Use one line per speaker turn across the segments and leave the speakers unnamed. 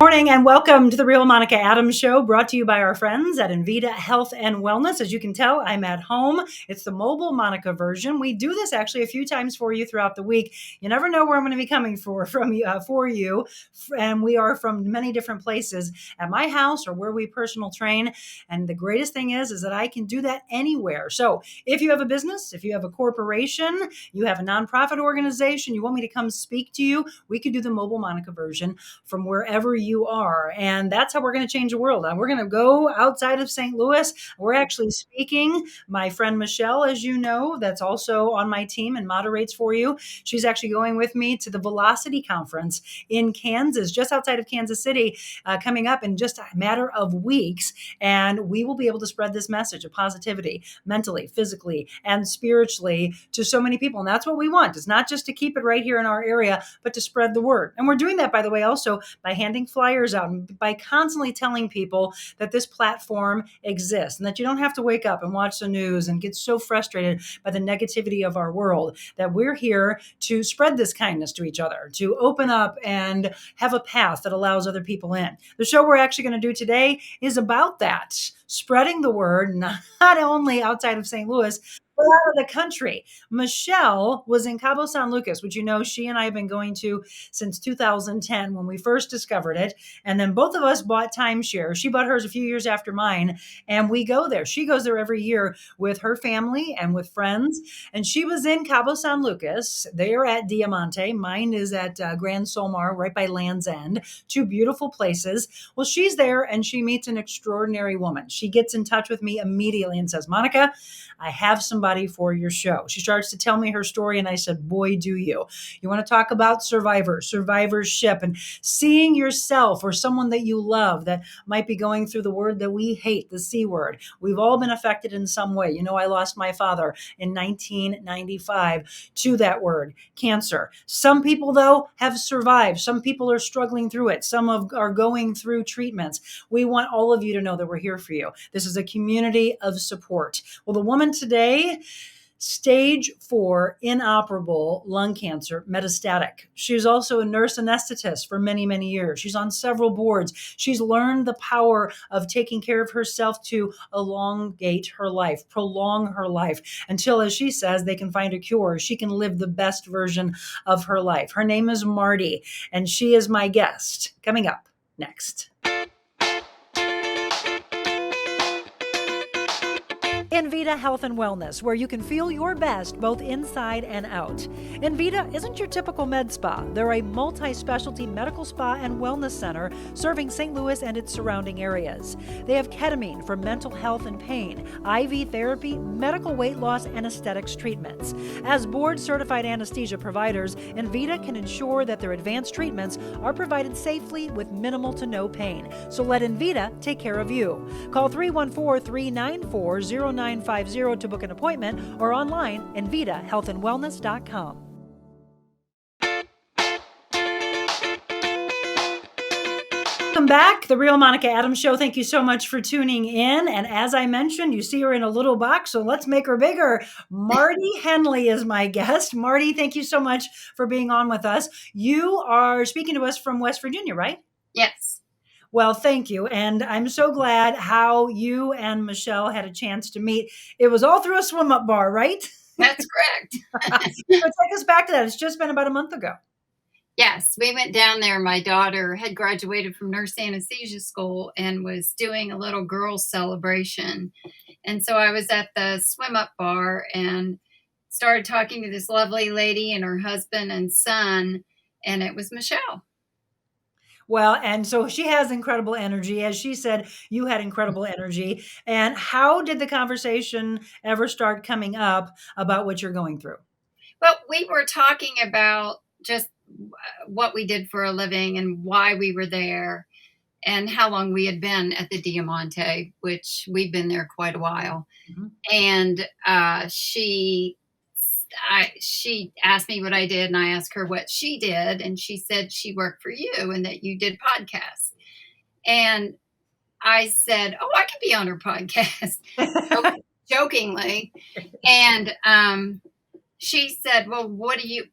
Morning and welcome to the Real Monica Adams Show, brought to you by our friends at Envita Health and Wellness. As you can tell, I'm at home. It's the mobile Monica version. We do this actually a few times for you throughout the week. You never know where I'm going to be coming for you, and we are from many different places at my house or where we personal train. And the greatest thing is that I can do that anywhere. So if you have a business, if you have a corporation, you have a nonprofit organization, you want me to come speak to you, we could do the mobile Monica version from wherever you are. And that's how we're going to change the world. We're going to go outside of St. Louis. We're actually speaking. My friend Michelle, as you know, that's also on my team and moderates for you. She's actually going with me to the Velocity Conference in Kansas, just outside of Kansas City, coming up in just a matter of weeks. And we will be able to spread this message of positivity mentally, physically, and spiritually to so many people. And that's what we want. It's not just to keep it right here in our area, but to spread the word. And we're doing that, by the way, also by handing flyers out and by constantly telling people that this platform exists and that you don't have to wake up and watch the news and get so frustrated by the negativity of our world, that we're here to spread this kindness to each other, to open up and have a path that allows other people in. The show we're actually going to do today is about that, spreading the word, not only outside of St. Louis, but out of the country. Michelle was in Cabo San Lucas, which she and I have been going to since 2010 when we first discovered it. And then both of us bought timeshare. She bought hers a few years after mine, and we go there. She goes there every year with her family and with friends. And she was in Cabo San Lucas. They are at Diamante. Mine is at Grand Somar, right by Land's End. Two beautiful places. Well, she's there and she meets an extraordinary woman. She gets in touch with me immediately and says, Monica, I have somebody for your show. She starts to tell me her story, and I said, boy, do you. You want to talk about survivorship, and seeing yourself or someone that you love that might be going through the word that we hate, the C word. We've all been affected in some way. I lost my father in 1995 to that word, cancer. Some people, though, have survived. Some people are struggling through it. Some are going through treatments. We want all of you to know that we're here for you. This is a community of support. Well, the woman today, stage 4 inoperable lung cancer, metastatic. She's also a nurse anesthetist for many, many years. She's on several boards. She's learned the power of taking care of herself to elongate her life, prolong her life until, as she says, they can find a cure. She can live the best version of her life. Her name is Marty, and she is my guest coming up next. Envita Health and Wellness, where you can feel your best both inside and out. Envita isn't your typical med spa. They're a multi-specialty medical spa and wellness center serving St. Louis and its surrounding areas. They have ketamine for mental health and pain, IV therapy, medical weight loss, and aesthetics treatments. As board-certified anesthesia providers, Envita can ensure that their advanced treatments are provided safely with minimal to no pain. So let Envita take care of you. Call 314-394-0950 to book an appointment or online envitahealthandwellness.com. Welcome back, the Real Monica Adams Show. Thank you so much for tuning in. And as I mentioned, you see her in a little box, so let's make her bigger. Marty Henley is my guest. Marty, thank you so much for being on with us. You are speaking to us from West Virginia, right?
Yes.
Well, thank you. And I'm so glad how you and Michelle had a chance to meet. It was all through a swim up bar, right?
That's correct.
Take us back to that. It's just been about a month ago.
Yes, we went down there. My daughter had graduated from nurse anesthesia school and was doing a little girls celebration. And so I was at the swim up bar and started talking to this lovely lady and her husband and son, and it was Michelle.
Well, and so she has incredible energy. As she said, you had incredible energy. And how did the conversation ever start coming up about what you're going through?
Well, we were talking about just what we did for a living and why we were there and how long we had been at the Diamante, which we've been there quite a while. Mm-hmm. And she asked me what I did, and I asked her what she did, and she said she worked for you and that you did podcasts. And I said, oh, I could be on her podcast, jokingly. And she said, "Well, what do you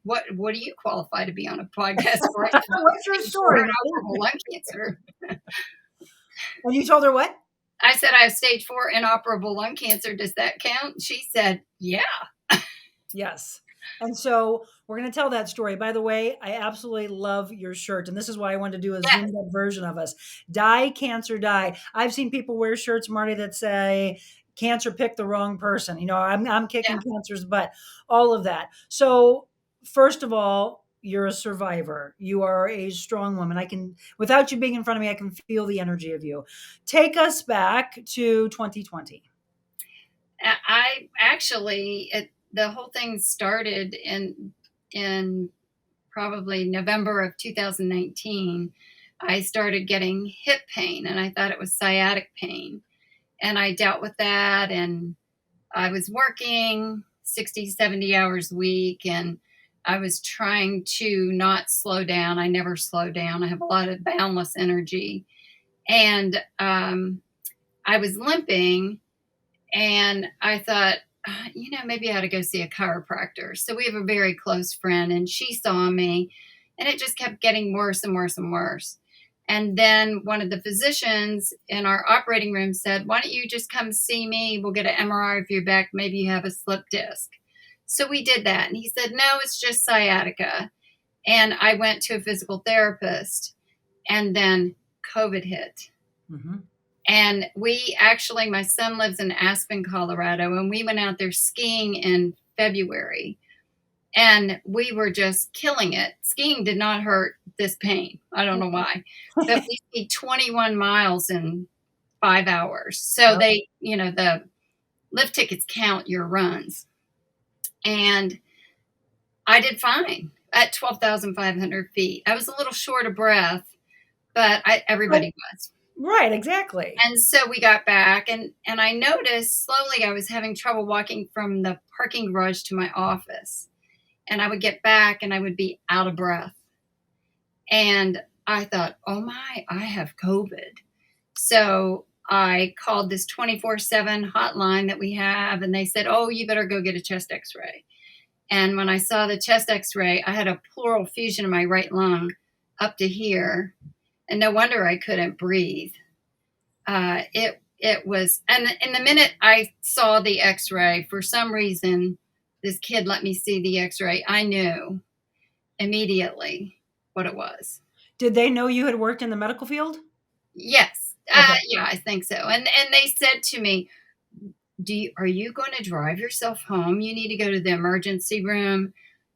qualify to be on a podcast for?" I said, "Oh,
What's your
stage 4
story?
inoperable lung cancer."
And you told her what?
I said, "I have stage 4 inoperable lung cancer. Does that count?" She said, "Yeah."
Yes. And so we're going to tell that story. By the way, I absolutely love your shirt. And this is why I wanted to do a
Yes.
zoomed up version of us. Die, cancer, die. I've seen people wear shirts, Marty, that say, cancer picked the wrong person. I'm kicking
Yeah.
cancer's butt, all of that. So, first of all, you're a survivor. You are a strong woman. Without you being in front of me, I can feel the energy of you. Take us back to 2020.
I actually, the whole thing started in probably November of 2019. I started getting hip pain, and I thought it was sciatic pain. And I dealt with that, and I was working 60, 70 hours a week, and I was trying to not slow down. I never slow down. I have a lot of boundless energy. And I was limping, and I thought, maybe I ought to go see a chiropractor. So we have a very close friend, and she saw me, and it just kept getting worse and worse and worse. And then one of the physicians in our operating room said, "Why don't you just come see me? We'll get an MRI of your back. Maybe you have a slip disc." So we did that. And he said, "No, it's just sciatica." And I went to a physical therapist, and then COVID hit.
Mm-hmm.
And my son lives in Aspen, Colorado, and we went out there skiing in February, and we were just killing it. Skiing did not hurt this pain. I don't know why, but we skied 21 miles in 5 hours. So
Yep.
the lift tickets count your runs. And I did fine at 12,500 feet. I was a little short of breath, but everybody was.
Right, exactly.
And so we got back, and I noticed slowly I was having trouble walking from the parking garage to my office. And I would get back and I would be out of breath. And I thought, oh my, I have COVID. So I called this 24/7 hotline that we have, and they said, "Oh, you better go get a chest x-ray." And when I saw the chest x-ray, I had a pleural effusion in my right lung up to here. And no wonder I couldn't breathe. It was, and in the minute I saw the x-ray, for some reason, this kid let me see the x-ray. I knew immediately what it was.
Did they know you had worked in the medical field?
Yes.
Okay.
Yeah, I think so. And they said to me, are you going to drive yourself home? You need to go to the emergency room.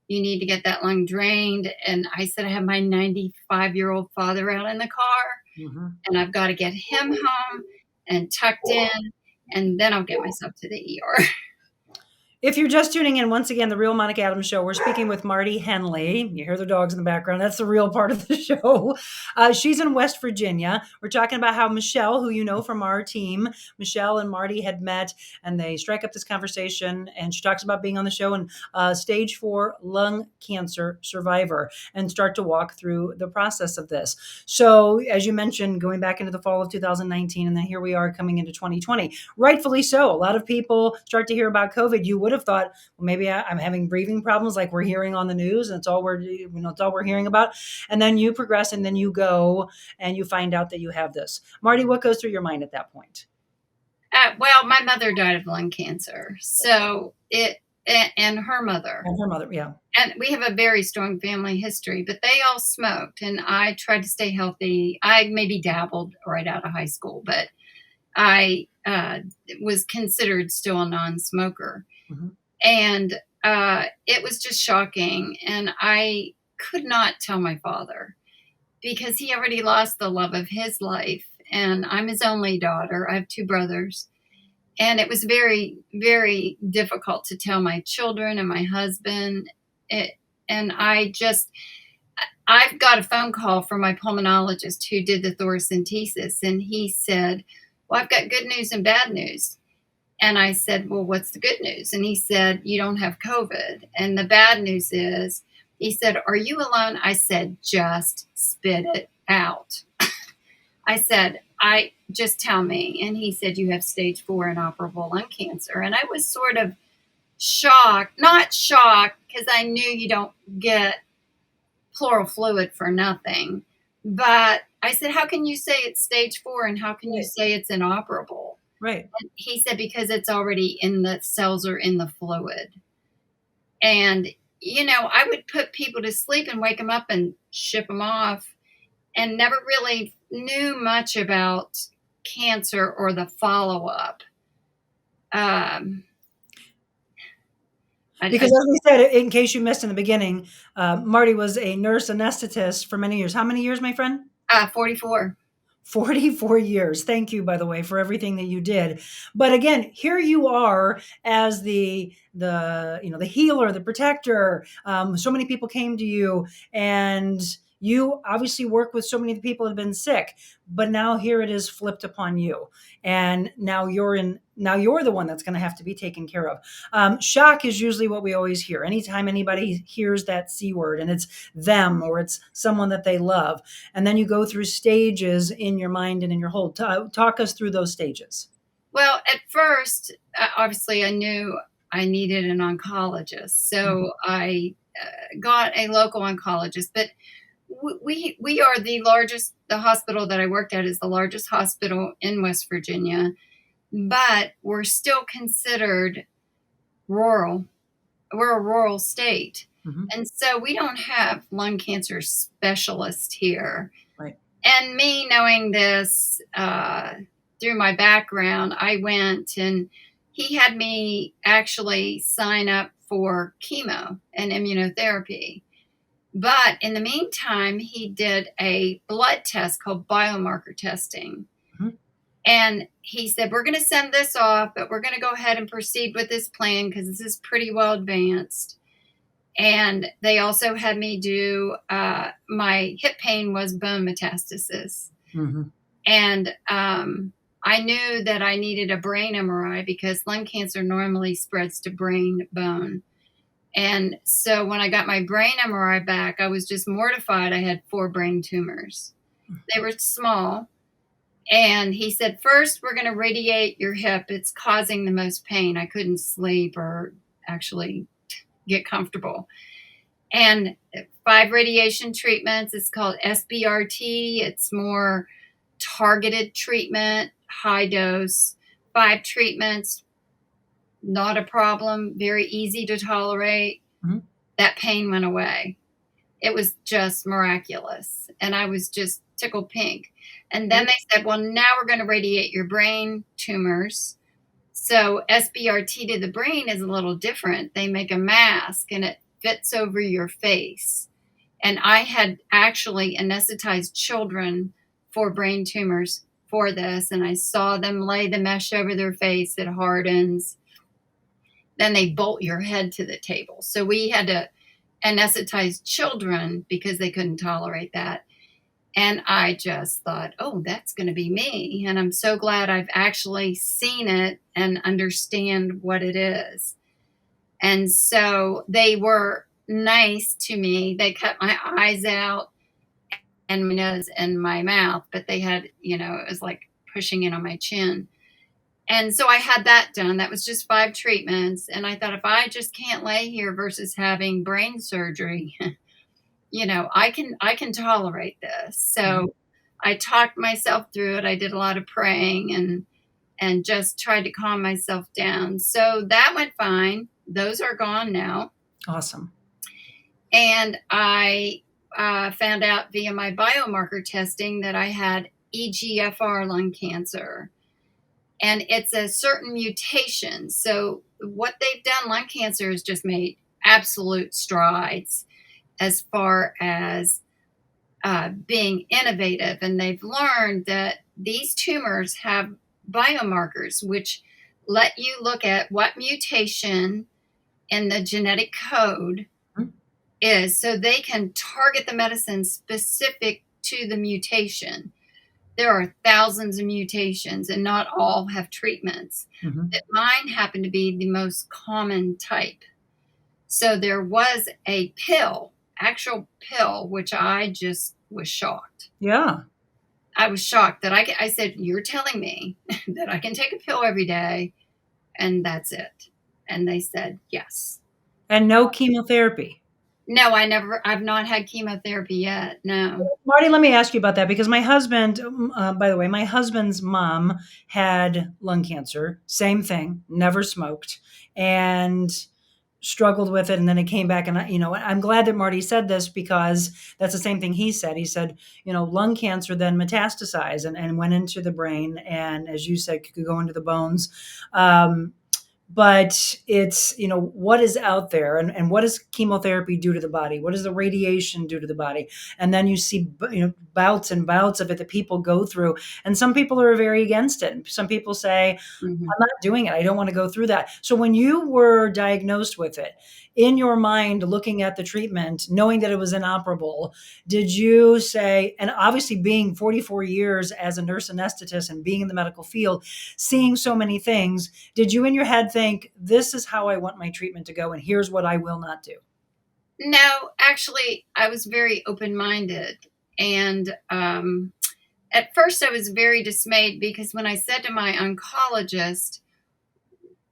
You need to get that lung drained. And I said, I have my 95-year-old father out in the car,
Mm-hmm.
and I've got to get him home and tucked in, and then I'll get myself to the ER.
If you're just tuning in, once again, the Real Monica Adams Show, we're speaking with Marty Henley. You hear the dogs in the background. That's the real part of the show. She's in West Virginia. We're talking about how Michelle, who you know from our team, Michelle and Marty had met, and they strike up this conversation, and she talks about being on the show and stage 4 lung cancer survivor, and start to walk through the process of this. So, as you mentioned, going back into the fall of 2019, and then here we are coming into 2020. Rightfully so. A lot of people start to hear about COVID. You would have thought, well, maybe I'm having breathing problems like we're hearing on the news, and it's all we're hearing about. And then you progress, and then you go and you find out that you have this. Marty, what goes through your mind at that point?
Well, my mother died of lung cancer. So and her mother.
And her mother, yeah.
And we have a very strong family history, but they all smoked, and I tried to stay healthy. I maybe dabbled right out of high school, but I was considered still a non-smoker.
Mm-hmm.
And it was just shocking. And I could not tell my father, because he already lost the love of his life. And I'm his only daughter. I have 2 brothers. And it was very, very difficult to tell my children and my husband. And I've got a phone call from my pulmonologist who did the thoracentesis. And he said, "Well, I've got good news and bad news." And I said, "Well, what's the good news?" And he said, "You don't have COVID. And the bad news is," he said, "Are you alone?" I said, "Just spit it out." I said, just tell me." And he said, "You have stage 4 inoperable lung cancer." And I was sort of shocked, not shocked, because I knew you don't get pleural fluid for nothing. But I said, how can you say it's stage 4 and how can you
Right.
say it's inoperable?
Right.
And he said, because it's already in the cells or in the fluid. And, I would put people to sleep and wake them up and ship them off and never really knew much about cancer or the follow up. Um,
Because
I
as we said, in case you missed in the beginning, Marty was a nurse anesthetist for many years. How many years, my friend?
44.
44 years. Thank you, by the way, for everything that you did. But again, here you are as the healer, the protector. So many people came to you, and you obviously work with so many people that have been sick. But now here it is flipped upon you, and now you're in. Now you're the one that's going to have to be taken care of. Shock is usually what we always hear. Anytime anybody hears that C word, and it's them or it's someone that they love, and then you go through stages in your mind and in your whole. Talk us through those stages.
Well, at first, obviously, I knew I needed an oncologist,
Mhm.
so I got a local oncologist. But we are the largest. The hospital that I worked at is the largest hospital in West Virginia, but we're still considered rural. We're a rural state,
Mhm.
and so we don't have lung cancer specialists here.
Right.
And me knowing this through my background, I went and he had me actually sign up for chemo and immunotherapy. But in the meantime, he did a blood test called biomarker testing.
Mhm.
And he said, we're going to send this off, but we're going to go ahead and proceed with this plan because this is pretty well advanced. And they also had me do my hip pain was bone metastasis.
Mhm.
And I knew that I needed a brain MRI because lung cancer normally spreads to brain bone. And so when I got my brain MRI back, I was just mortified. I had 4 brain tumors. They were small. And he said, first, we're going to radiate your hip. It's causing the most pain. I couldn't sleep or actually get comfortable. And 5 radiation treatments. It's called SBRT. It's more targeted treatment, high dose. 5 treatments, not a problem, very easy to tolerate.
Mhm.
That pain went away. It was just miraculous. And I was just tickled pink. And then they said, well, now we're going to radiate your brain tumors. So SBRT to the brain is a little different. They make a mask and it fits over your face. And I had actually anesthetized children for brain tumors for this. And I saw them lay the mesh over their face, it hardens. Then they bolt your head to the table. So we had to anesthetize children because they couldn't tolerate that. And I just thought, oh, that's going to be me. And I'm so glad I've actually seen it and understand what it is. And so they were nice to me. They cut my eyes out and my nose and my mouth, but they had, it was like pushing in on my chin. And so I had that done. That was just 5 treatments. And I thought, if I just can't lay here versus having brain surgery, I can tolerate this.
Mhm.
So I talked myself through it. I did a lot of praying and just tried to calm myself down. So that went fine. Those are gone now.
Awesome.
And I found out via my biomarker testing that I had EGFR lung cancer. And it's a certain mutation. So what they've done, lung cancer has just made absolute strides as far as being innovative. And they've learned that these tumors have biomarkers which let you look at what mutation in the genetic code
Mhm.
is so they can target the medicine specific to the mutation. There are thousands of mutations and not all have treatments.
Mhm.
But mine happened to be the most common type. So there was a pill, actual pill, which I just was shocked.
Yeah.
I was shocked that I said, you're telling me that I can take a pill every day and that's it. And they said yes.
And no chemotherapy.
No, I've not had chemotherapy yet. No.
Marty, let me ask you about that because my husband, by the way, my husband's mom had lung cancer. Same thing, never smoked, and struggled with it. And then it came back. And, I'm glad that Marty said this because that's the same thing he said. He said, lung cancer then metastasized and went into the brain. And as you said, could go into the bones. But it's, what is out there and what does chemotherapy do to the body? What does the radiation do to the body? And then you see, bouts and bouts of it that people go through. And some people are very against it. Some people say,
Mhm.
I'm not doing it. I don't want to go through that. So when you were diagnosed with it, in your mind, looking at the treatment, knowing that it was inoperable, did you say, and obviously being 44 years as a nurse anesthetist and being in the medical field, seeing so many things, did you in your head think, this is how I want my treatment to go and here's what I will not do?
No, actually, I was very open-minded. And at first, I was very dismayed because when I said to my oncologist,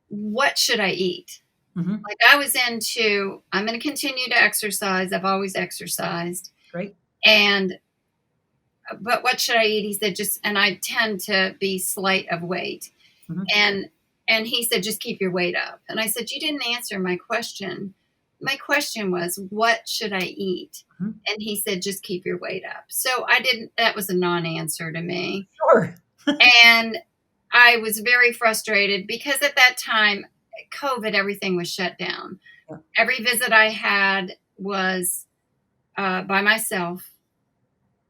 what should I eat?
Mm-hmm.
Like I was into, I'm going to continue to exercise. I've always exercised.
Great.
But what should I eat? He said, and I tend to be slight of weight.
Mm-hmm.
And he said, just keep your weight up. And I said, you didn't answer my question. My question was, what should I eat?
Mm-hmm.
And he said, just keep your weight up. So that was a non-answer to me.
Sure.
And I was very frustrated because at that time, COVID, everything was shut down.
Yeah.
Every visit I had was by myself.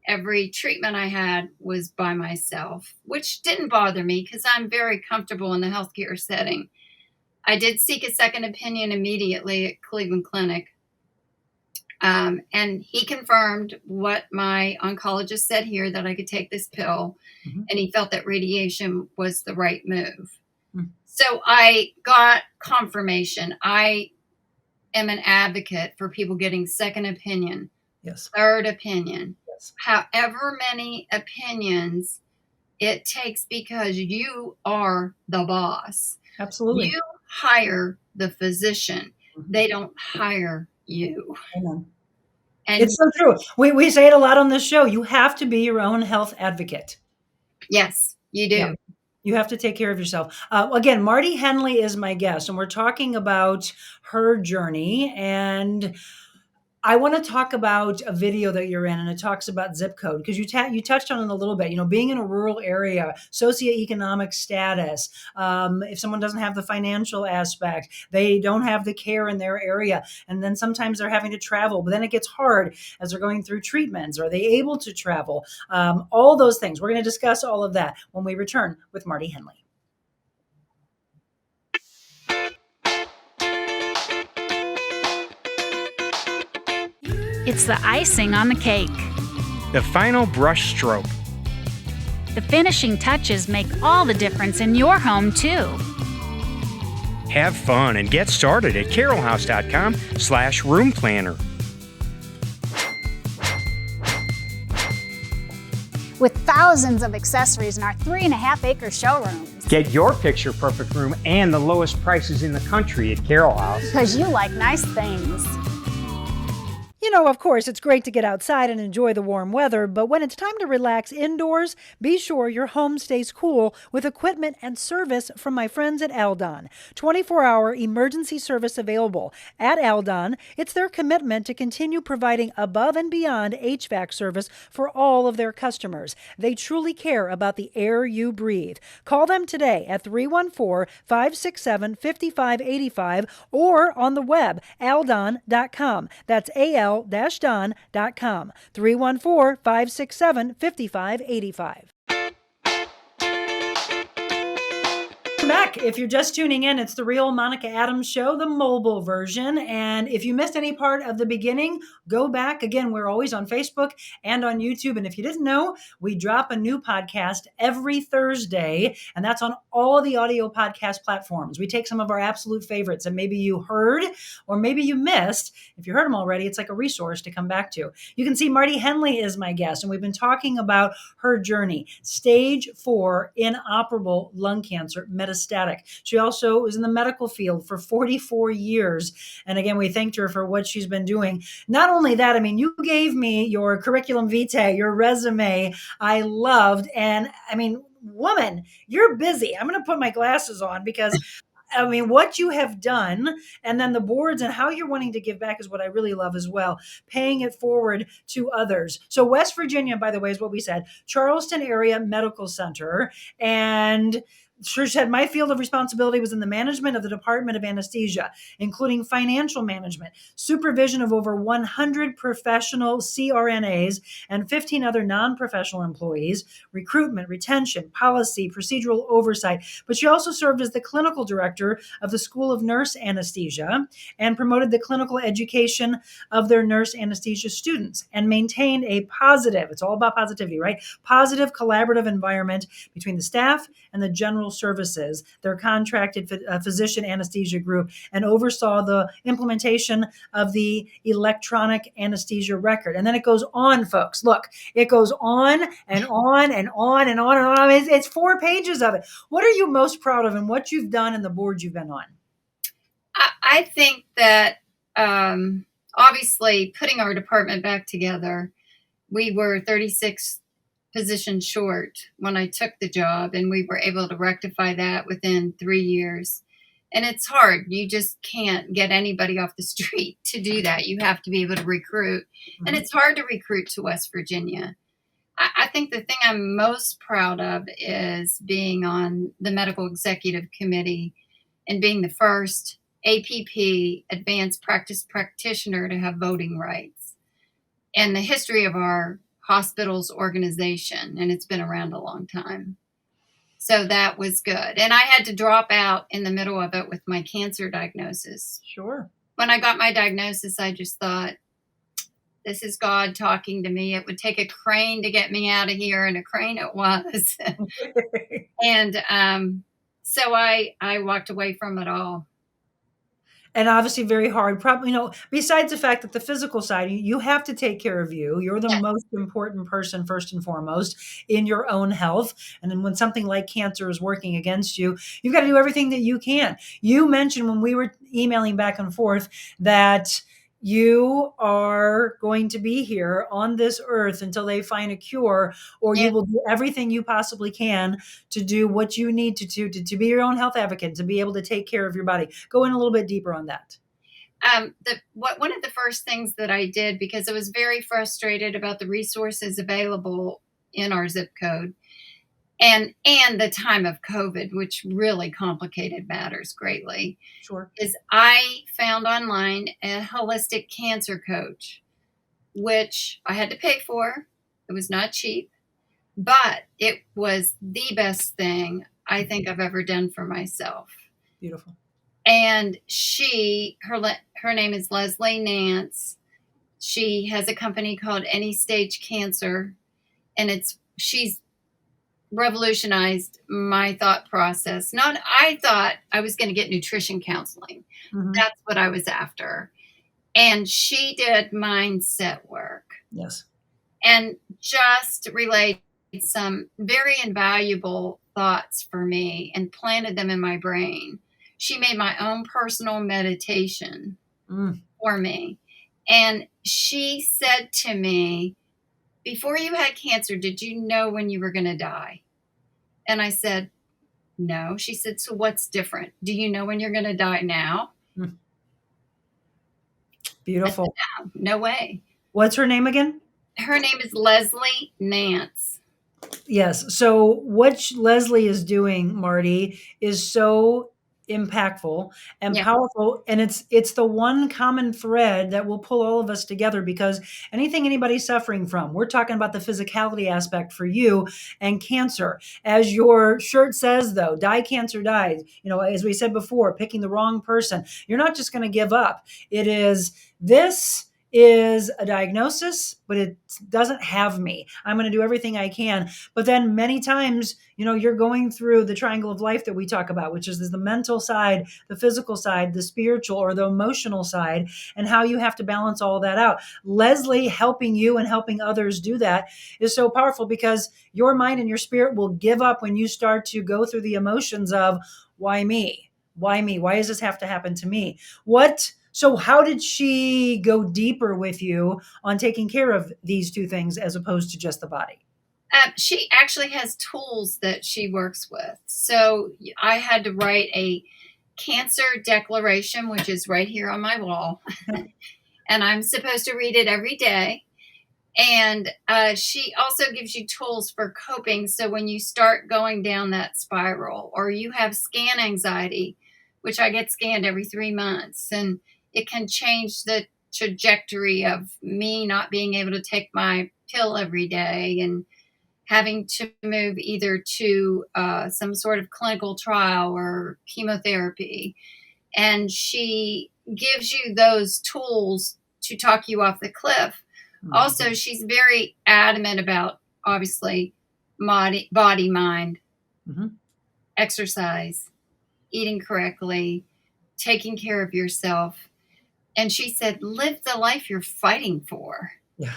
Every treatment I had was by myself, which didn't bother me because I'm very comfortable in the healthcare setting. I did seek a second opinion immediately at Cleveland Clinic. And he confirmed what my oncologist said here, that I could take this pill. Mm-hmm. And he felt that radiation was the right move. Mm-hmm. So I got confirmation. I am an advocate for people getting second opinion,
yes,
third opinion, yes, however many opinions it takes, because you are the boss.
Absolutely.
You hire the physician. Mm-hmm. They don't hire you.
Amen. And it's so true. We say it a lot on this show. You have to be your own health advocate.
Yes, you do.
Yeah. You have to take care of yourself. Again, Marty Henley is my guest, and we're talking about her journey. And I want to talk about a video that you're in, and it talks about zip code because you touched on it a little bit. Being in a rural area, socioeconomic status. If someone doesn't have the financial aspect, they don't have the care in their area, and then sometimes they're having to travel. But then it gets hard as they're going through treatments. Are they able to travel? All those things. We're going to discuss all of that when we return with Marty Henley.
It's the icing on the cake.
The final brush stroke.
The finishing touches make all the difference in your home, too.
Have fun and get started at carolhouse.com/room planner.
With thousands of accessories in our 3.5-acre showrooms.
Get your picture-perfect room and the lowest prices in the country at Carol House.
Because you like nice things.
Of course, it's great to get outside and enjoy the warm weather, but when it's time to relax indoors, be sure your home stays cool with equipment and service from my friends at Aldon. 24-hour emergency service available. At Aldon, it's their commitment to continue providing above and beyond HVAC service for all of their customers. They truly care about the air you breathe. Call them today at 314-567-5585 or on the web, aldon.com. That's al-don.com, 314-567-5585. Back. If you're just tuning in, it's the Real Monica Adams Show, the mobile version. And if you missed any part of the beginning, go back. Again, we're always on Facebook and on YouTube. And if you didn't know, we drop a new podcast every Thursday, and that's on all of the audio podcast platforms. We take some of our absolute favorites that maybe you heard or maybe you missed. If you heard them already, it's like a resource to come back to. You can see Marty Henley is my guest, and we've been talking about her journey. Stage 4 inoperable lung cancer, metastatic. ecstatic. She also was in the medical field for 44 years. And again, we thanked her for what she's been doing. Not only that, I mean, you gave me your curriculum vitae, your resume. I loved. And I mean, woman, you're busy. I'm going to put my glasses on because I mean, what you have done and then the boards and how you're wanting to give back is what I really love as well. Paying it forward to others. So West Virginia, by the way, is what we said, Charleston Area Medical Center. And she said, my field of responsibility was in the management of the Department of Anesthesia, including financial management, supervision of over 100 professional CRNAs and 15 other non-professional employees, recruitment, retention, policy, procedural oversight. But she also served as the clinical director of the School of Nurse Anesthesia and promoted the clinical education of their nurse anesthesia students and maintained a positive, it's all about positivity, right? Positive collaborative environment between the staff and the general services, their contracted physician anesthesia group, and oversaw the implementation of the electronic anesthesia record. And then it goes on, folks. Look, it goes on and on and on and on and on. It's 4 pages of it. What are you most proud of in what you've done and the boards you've been on?
I think that obviously putting our department back together, we were 36 positions short when I took the job, and we were able to rectify that within 3 years. And it's hard. You just can't get anybody off the street to do that. You have to be able to recruit. Mm-hmm. And it's hard to recruit to West Virginia. I think the thing I'm most proud of is being on the medical executive committee and being the first APP, advanced practice practitioner, to have voting rights. And the history of our hospital's organization, and it's been around a long time. So that was good. And I had to drop out in the middle of it with my cancer diagnosis.
Sure.
When I got my diagnosis, I just thought, this is God talking to me. It would take a crane to get me out of here, and a crane it was. And so I walked away from it all.
And obviously very hard. Probably, besides the fact that the physical side, you have to take care of you. You're the most important person, first and foremost, in your own health. And then when something like cancer is working against you, you've got to do everything that you can. You mentioned when we were emailing back and forth that you are going to be here on this earth until they find a cure, or you will do everything you possibly can to do what you need to do to be your own health advocate, to be able to take care of your body. Go in a little bit deeper on that.
One of the first things that I did, because I was very frustrated about the resources available in our zip code and the time of COVID, which really complicated matters greatly.
Sure.
Is I found online a holistic cancer coach, which I had to pay for. It was not cheap, but it was the best thing I think I've ever done for myself.
Beautiful.
And her name is Leslie Nance. She has a company called Any Stage Cancer, and she's revolutionized my thought process. I thought I was going to get nutrition counseling. Mm-hmm. That's what I was after. And she did mindset work.
Yes.
And just relayed some very invaluable thoughts for me and planted them in my brain. She made my own personal meditation for me. And she said to me, before you had cancer, did you know when you were going to die? And I said, no. She said, so what's different? Do you know when you're going to die now?
Beautiful.
Said, no way.
What's her name again?
Her name is Leslie Nance.
Yes. So what Leslie is doing, Marty, is so impactful and powerful, and it's the one common thread that will pull all of us together, because anything anybody's suffering from, we're talking about the physicality aspect for you and cancer. As your shirt says, though, die cancer dies. As we said before, picking the wrong person, you're not just going to give up. This is a diagnosis, but it doesn't have me. I'm going to do everything I can. But then many times, you're going through the triangle of life that we talk about, which is the mental side, the physical side, the spiritual or the emotional side, and how you have to balance all that out. Leslie helping you and helping others do that is so powerful, because your mind and your spirit will give up when you start to go through the emotions of, Why me? Why me? Why does this have to happen to me? So how did she go deeper with you on taking care of these two things as opposed to just the body?
She actually has tools that she works with. So I had to write a cancer declaration, which is right here on my wall. And I'm supposed to read it every day. And she also gives you tools for coping. So when you start going down that spiral, or you have scan anxiety, which I get scanned every 3 months, and it can change the trajectory of me not being able to take my pill every day and having to move either to some sort of clinical trial or chemotherapy. And she gives you those tools to talk you off the cliff. Also, she's very adamant about, obviously, body, mind, exercise, eating correctly, taking care of yourself. And she said, live the life you're fighting for.
Yeah.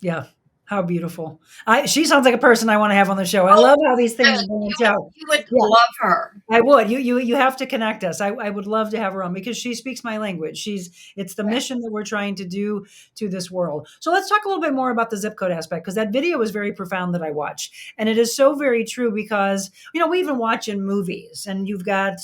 Yeah. How beautiful. She sounds like a person I want to have on the show. I love how these things branch out.
You would
Yeah.
love her.
I would. You have to connect us. I would love to have her on because she speaks my language. It's the mission that we're trying to do to this world. So let's talk a little bit more about the zip code aspect, because that video was very profound that I watched. And it is so very true because, we even watch in movies, and you've got,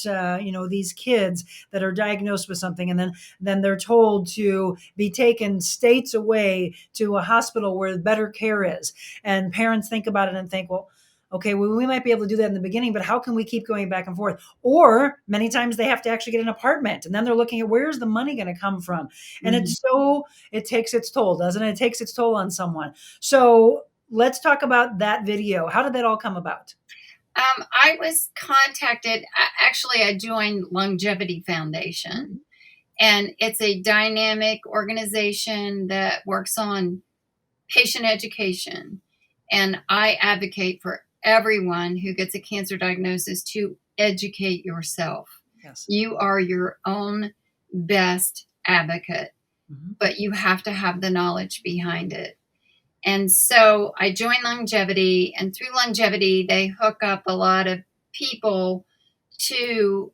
these kids that are diagnosed with something, and then they're told to be taken states away to a hospital where better care is. And parents think about it and think, well, okay, well, we might be able to do that in the beginning, but how can we keep going back and forth? Or many times they have to actually get an apartment, and then they're looking at where's the money going to come from? And it takes its toll, doesn't it? It takes its toll on someone. So let's talk about that video. How did that all come about?
I was contacted. Actually, I joined Longevity Foundation, and it's a dynamic organization that works on patient education. And I advocate for everyone who gets a cancer diagnosis to educate yourself.
Yes.
You are your own best advocate, but you have to have the knowledge behind it. And so I joined Longevity, and through Longevity, they hook up a lot of people to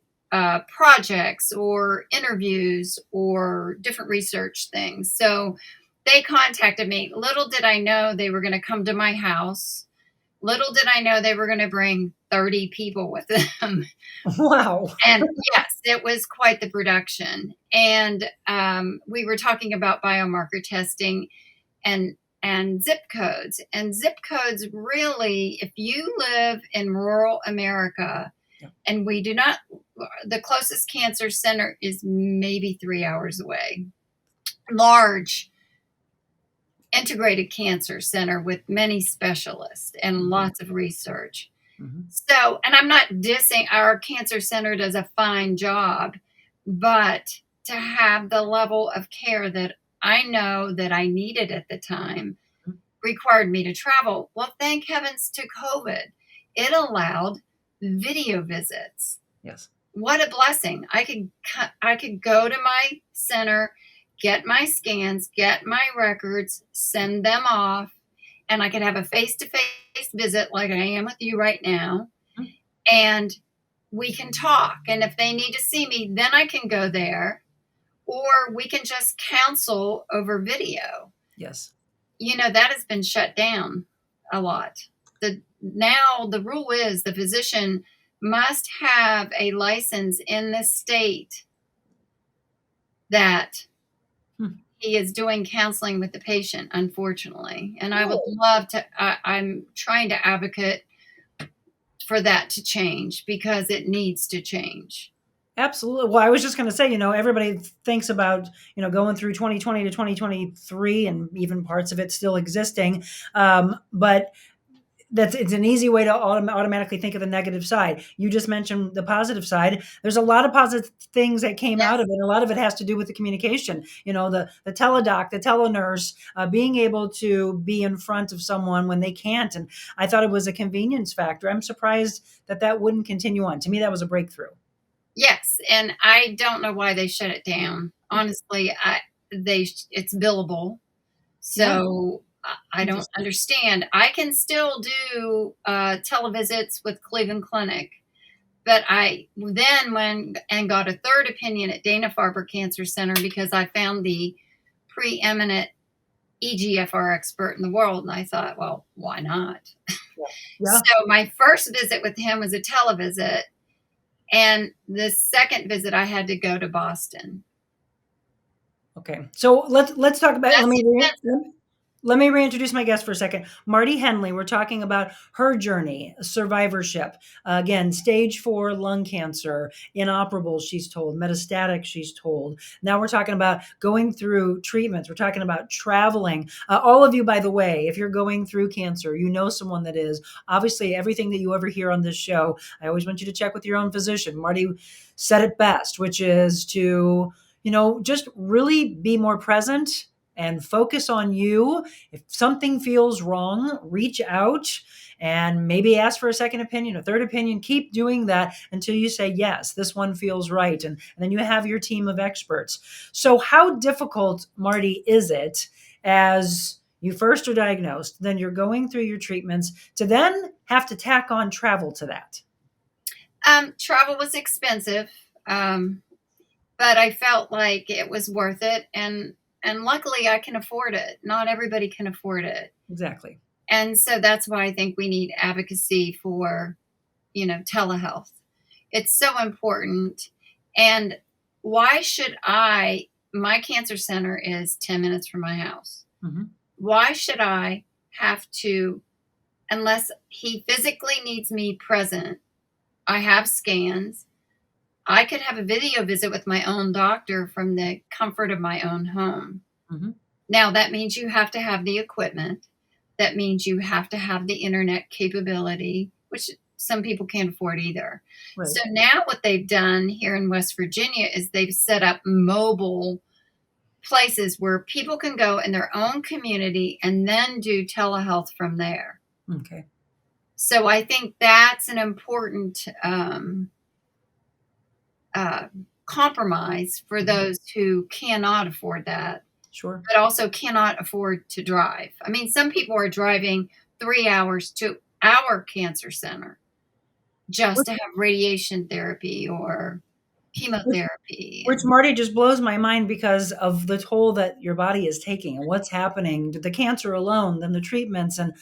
projects or interviews or different research things. So they contacted me. Little did I know they were going to come to my house. Little did I know they were going to bring 30 people with them.
Wow.
And yes, it was quite the production. And we were talking about biomarker testing and zip codes. And zip codes really, if you live in rural America, and we do not, the closest cancer center is maybe 3 hours away. Large integrated cancer center with many specialists and lots of research. So, and I'm not dissing, our cancer center does a fine job, but to have the level of care that I know that I needed at the time required me to travel. Well, thank heavens to COVID. It allowed video visits.
Yes.
What a blessing. I could go to my center, get my scans, get my records, send them off, and I could have a face-to-face visit like I am with you right now. And we can talk. And if they need to see me, then I can go there, or we can just counsel over video.
Yes.
That has been shut down a lot. Now the rule is the physician must have a license in the state that he is doing counseling with the patient, unfortunately. And I would love to, I'm trying to advocate for that to change, because it needs to change.
Absolutely. Well, I was just going to say, everybody thinks about, going through 2020 to 2023 and even parts of it still existing. But it's an easy way to automatically think of the negative side. You just mentioned the positive side. There's a lot of positive things that came out of it. A lot of it has to do with the communication, the teledoc, the telenurse, being able to be in front of someone when they can't. And I thought it was a convenience factor. I'm surprised that wouldn't continue on. To me, that was a breakthrough.
Yes. And I don't know why they shut it down. Honestly, it's billable. So I don't understand. I can still do televisits with Cleveland Clinic, But I then went and got a third opinion at Dana-Farber Cancer Center because I found the preeminent EGFR expert in the world. And I thought, well, why not?
Yeah.
So my first visit with him was a televisit. And the second visit, I had to go to Boston.
Okay. So let's talk about,
That's
let me reintroduce my guest for a second. Marty Henley. We're talking about her journey, survivorship. Again, stage 4 lung cancer, inoperable, she's told, metastatic, she's told. Now we're talking about going through treatments. We're talking about traveling. All of you, by the way, if you're going through cancer, you know someone that is. Obviously, everything that you ever hear on this show, I always want you to check with your own physician. Marty said it best, which is to, just really be more present and focus on you. If something feels wrong, reach out and maybe ask for a second opinion, a third opinion. Keep doing that until you say, yes, this one feels right. And then you have your team of experts. So how difficult, Marty, is it as you first are diagnosed, then you're going through your treatments to then have to tack on travel to that?
Travel was expensive, but I felt like it was worth it. And luckily I can afford it. Not everybody can afford it.
Exactly.
And so that's why I think we need advocacy for, telehealth. It's so important. And why should my cancer center is 10 minutes from my house.
Mm-hmm.
Why should I have to, unless he physically needs me present, I have scans. I could have a video visit with my own doctor from the comfort of my own home.
Mm-hmm.
Now, that means you have to have the equipment. That means you have to have the internet capability, which some people can't afford either.
Right.
So now what they've done here in West Virginia is they've set up mobile places where people can go in their own community and then do telehealth from there.
Okay.
So I think that's an important compromise for those who cannot afford that.
Sure.
But also cannot afford to drive. I mean, some people are driving 3 hours to our cancer center just to have radiation therapy or chemotherapy.
Which, Marty, just blows my mind because of the toll that your body is taking and what's happening to the cancer alone, then the treatments and,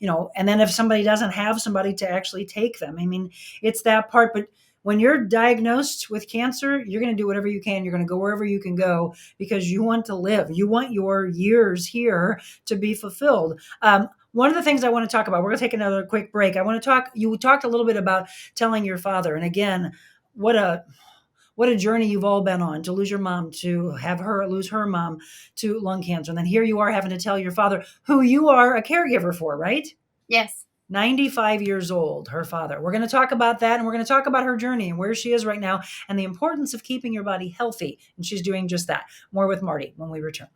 and then if somebody doesn't have somebody to actually take them. I mean, it's that part. But when you're diagnosed with cancer, you're going to do whatever you can. You're going to go wherever you can go because you want to live. You want your years here to be fulfilled. One of the things I want to talk about, we're going to take another quick break. You talked a little bit about telling your father. And again, what a journey you've all been on, to lose your mom, to have her lose her mom to lung cancer. And then here you are having to tell your father, who you are a caregiver for, right?
Yes.
95 years old, her father. We're going to talk about that, and we're going to talk about her journey and where she is right now and the importance of keeping your body healthy. And she's doing just that. More with Marty when we return.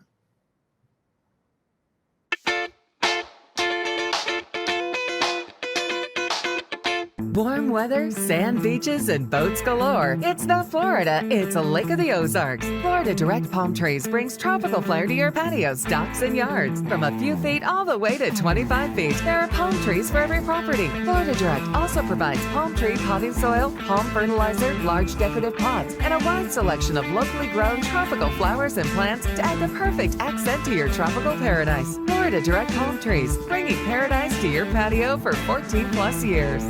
Warm weather, sand beaches, and boats galore. It's not Florida, it's a Lake of the Ozarks. Florida Direct Palm Trees brings tropical flair to your patios, docks, and yards. From a few feet all the way to 25 feet, there are palm trees for every property. Florida Direct also provides palm tree potting soil, palm fertilizer, large decorative pots, and a wide selection of locally grown tropical flowers and plants to add the perfect accent to your tropical paradise. Florida Direct Palm Trees, bringing paradise to your patio for 14 plus years.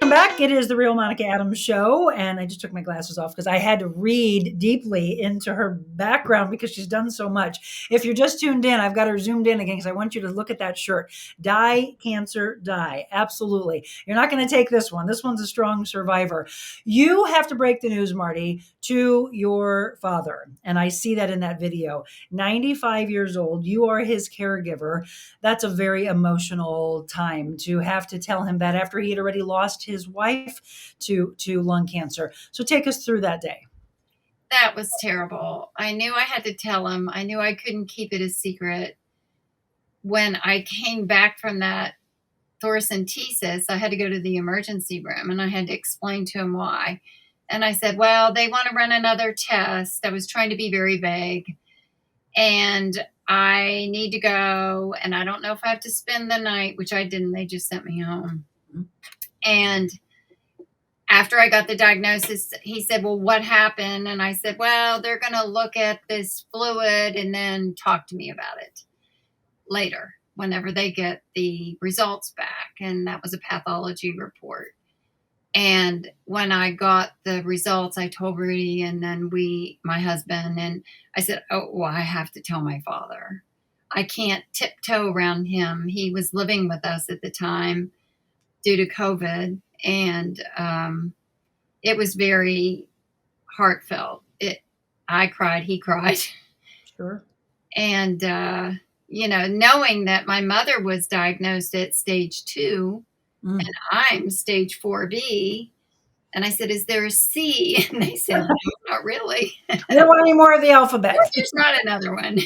Back. It is the Real Monica Adams Show, and I just took my glasses off because I had to read deeply into her background because she's done so much. If you're just tuned in, I've got her zoomed in again because I want you to look at that shirt. Die, cancer, die. Absolutely. You're not going to take this one. This one's a strong survivor. You have to break the news, Marty, to your father, and I see that in that video. 95 years old. You are his caregiver. That's a very emotional time to have to tell him that after he had already lost his wife to lung cancer. So take us through that day.
That was terrible. I knew I had to tell him. I knew I couldn't keep it a secret. When I came back from that thoracentesis, I had to go to the emergency room and I had to explain to him why. And I said, well, they want to run another test. I was trying to be very vague. And I need to go, and I don't know if I have to spend the night, which I didn't. They just sent me home. And after I got the diagnosis, he said, well, what happened? And I said, well, they're going to look at this fluid and then talk to me about it later, whenever they get the results back. And that was a pathology report. And when I got the results, I told Rudy and then my husband, and I said, oh, well, I have to tell my father. I can't tiptoe around him. He was living with us at the time due to COVID. And it was very heartfelt. I cried, he cried.
Sure.
And, knowing that my mother was diagnosed at stage 2 and I'm stage 4B. And I said, is there a C? And they said, no, not really.
We don't want any more of the alphabet.
There's not another one.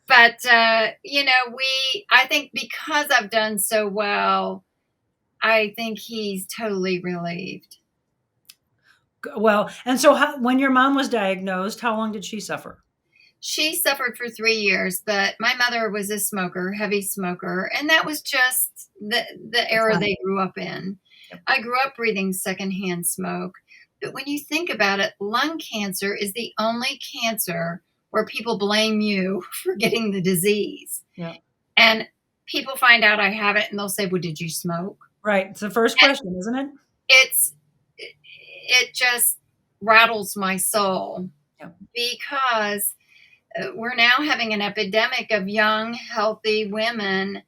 But, I think because I've done so well, I think he's totally relieved.
Well, and so when your mom was diagnosed, how long did she suffer?
She suffered for 3 years, but my mother was a smoker, heavy smoker, and that was just the era they grew up in. Yep. I grew up breathing secondhand smoke. But when you think about it, lung cancer is the only cancer where people blame you for getting the disease.
Yeah.
And people find out I have it and they'll say, well, did you smoke?
Right. It's the first question, isn't it?
It just rattles my soul. Yep. Because we're now having an epidemic of young, healthy women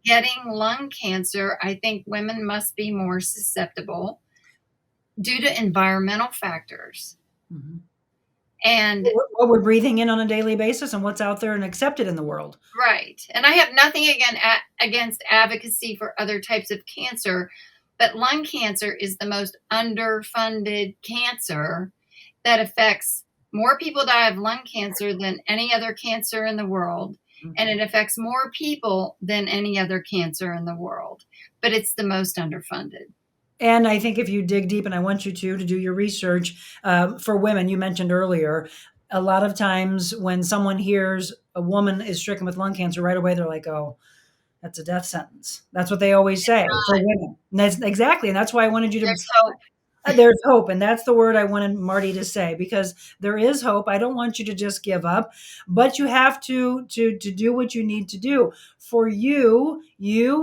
getting lung cancer. I think women must be more susceptible due to environmental factors. Mm-hmm. And
what we're breathing in on a daily basis and what's out there and accepted in the world.
Right. And I have nothing against advocacy for other types of cancer, but lung cancer is the most underfunded cancer that affects more people die of lung cancer than any other cancer in the world. Mm-hmm. And it affects more people than any other cancer in the world. But it's the most underfunded.
And I think if you dig deep, and I want you to do your research for women, you mentioned earlier, a lot of times when someone hears a woman is stricken with lung cancer, right away they're like, oh, that's a death sentence. That's what they always say for women. And that's exactly. And that's why I wanted you to.
There's hope.
There's hope. And that's the word I wanted Marty to say, because there is hope. I don't want you to just give up, but you have to do what you need to do. For you